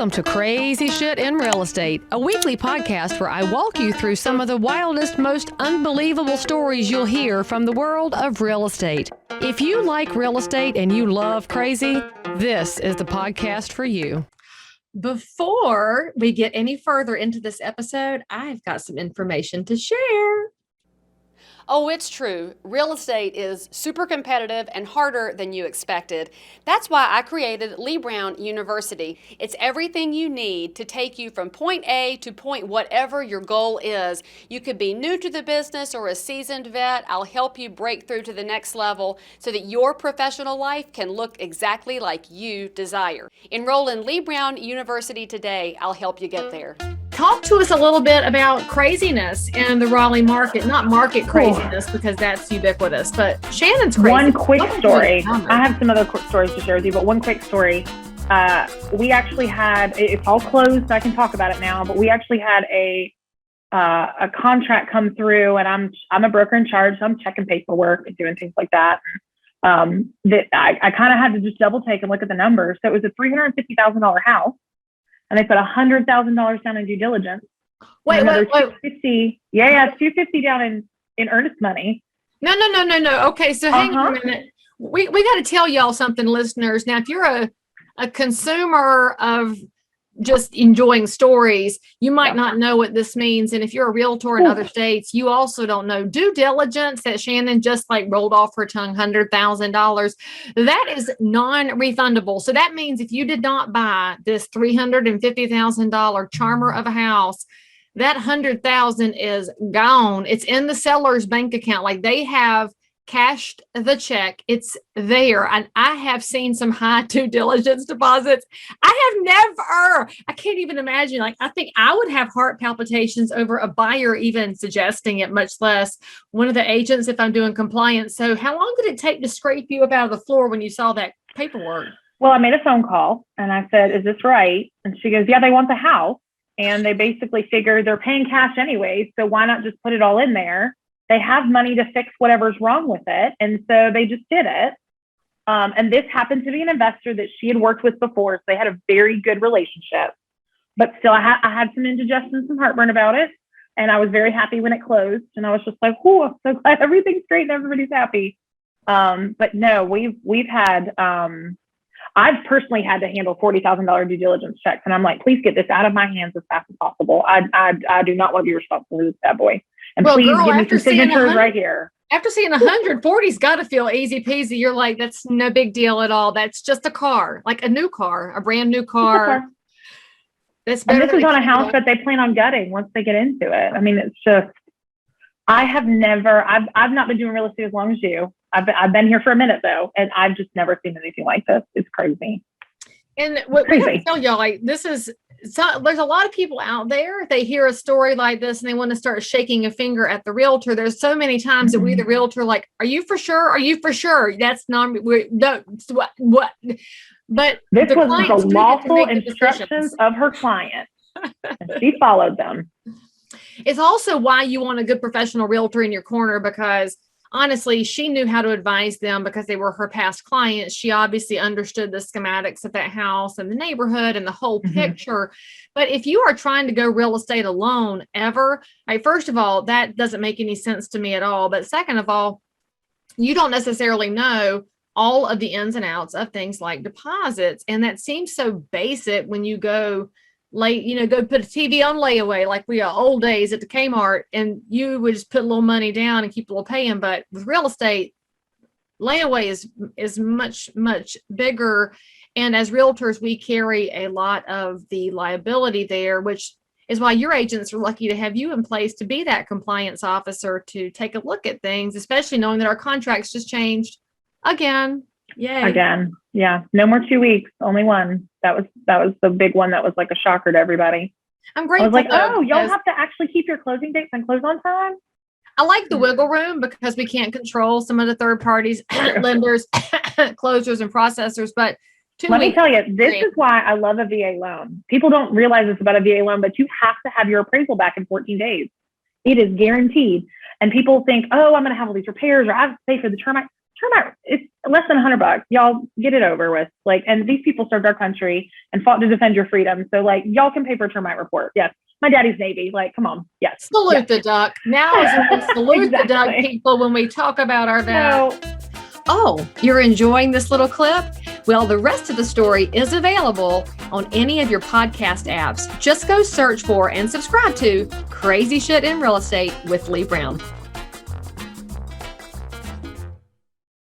Welcome to Crazy Shit in Real Estate, a weekly podcast where I walk you through some of the wildest, most unbelievable stories you'll hear from the world of real estate. If you like real estate and you love crazy, this is the podcast for you. Before we get any further into this episode, I've got some information to share. Oh, it's true. Real estate is super competitive and harder than you expected. That's why I created Leigh Brown University. It's everything you need to take you from point A to point whatever your goal is. You could be new to the business or a seasoned vet. I'll help you break through to the next level so that your professional life can look exactly like you desire. Enroll in Leigh Brown University today. I'll help you get there. Talk to us a little bit about craziness in the Raleigh market, not market craziness because that's ubiquitous, but Shannon's crazy. One quick story. I have some other quick stories to share with you, but one quick story. We actually had, it's all closed, so I can talk about it now, but we actually had a contract come through, and I'm a broker in charge, so I'm checking paperwork and doing things like that. That I kind of had to just double take and look at the numbers. So it was a $350,000 house. And they put $100,000 down in due diligence. Wait. $250. Yeah, $250 down in earnest money. No. Okay, so hang on a minute. We got to tell y'all something, listeners. Now, if you're a consumer of just enjoying stories, you might not know what this means. And if you're a realtor in other states, you also don't know. Due diligence that Shannon just rolled off her tongue, $100,000, that is non-refundable. So that means if you did not buy this $350,000 charmer of a house, that $100,000 is gone. It's in the seller's bank account. They have cashed the check. It's there. And I have seen some high due diligence deposits. I can't even imagine. I think I would have heart palpitations over a buyer even suggesting it, much less one of the agents if I'm doing compliance. So how long did it take to scrape you up out of the floor when you saw that paperwork? Well, I made a phone call and I said, is this right? And she goes, yeah, they want the house. And they basically figured they're paying cash anyway. So why not just put it all in there? They have money to fix whatever's wrong with it. And so they just did it. And this happened to be an investor that she had worked with before. So they had a very good relationship. But still, I had some indigestion, some heartburn about it. And I was very happy when it closed. And I was just like, oh, I'm so glad everything's great and everybody's happy. But no, we've had, I've personally had to handle $40,000 due diligence checks. And I'm like, please get this out of my hands as fast as possible. I do not want to be responsible for this bad boy. And please give me some signatures right here. After seeing 140's got to feel easy peasy. You're like, that's no big deal at all. That's just a car, like a new car, a brand new car. That's better. And this is on a house that they plan on gutting once they get into it. I mean, it's just, I've not been doing real estate as long as you. I've been here for a minute though, and I've just never seen anything like this. It's crazy. And what we have to tell y'all, there's a lot of people out there, they hear a story like this and they want to start shaking a finger at the realtor. There's so many times that we, the realtor, are you for sure? Are you for sure? That's not, what? But this was the lawful instructions of her client. And she followed them. It's also why you want a good professional realtor in your corner, because honestly, she knew how to advise them because they were her past clients. She obviously understood the schematics of that house and the neighborhood and the whole picture. But if you are trying to go real estate alone ever, first of all, that doesn't make any sense to me at all. But second of all, you don't necessarily know all of the ins and outs of things like deposits. And that seems so basic when you go go put a TV on layaway like we are old days at the Kmart, and you would just put a little money down and keep a little paying. But with real estate, layaway is much, much bigger. And as realtors, we carry a lot of the liability there, which is why your agents are lucky to have you in place to be that compliance officer to take a look at things, especially knowing that our contracts just changed again. Yay. Again. Yeah. No more 2 weeks, only one. That was the big one that was like a shocker to everybody. I'm grateful. I was like, oh, y'all have to actually keep your closing dates and close on time? I like the wiggle room because we can't control some of the third parties, lenders, closers, and processors. But let me tell you, this is why I love a VA loan. People don't realize this about a VA loan, but you have to have your appraisal back in 14 days. It is guaranteed. And people think, oh, I'm going to have all these repairs or I have to pay for the termite. termite, it's less than $100. Y'all get it over with. Like, and these people served our country and fought to defend your freedom. So like, y'all can pay for a termite report. Yes. My daddy's Navy. Like, come on. Yes. Salute the duck. Now is when we salute the duck people when we talk about our vet. Oh, you're enjoying this little clip? Well, the rest of the story is available on any of your podcast apps. Just go search for and subscribe to Crazy Shit in Real Estate with Leigh Brown.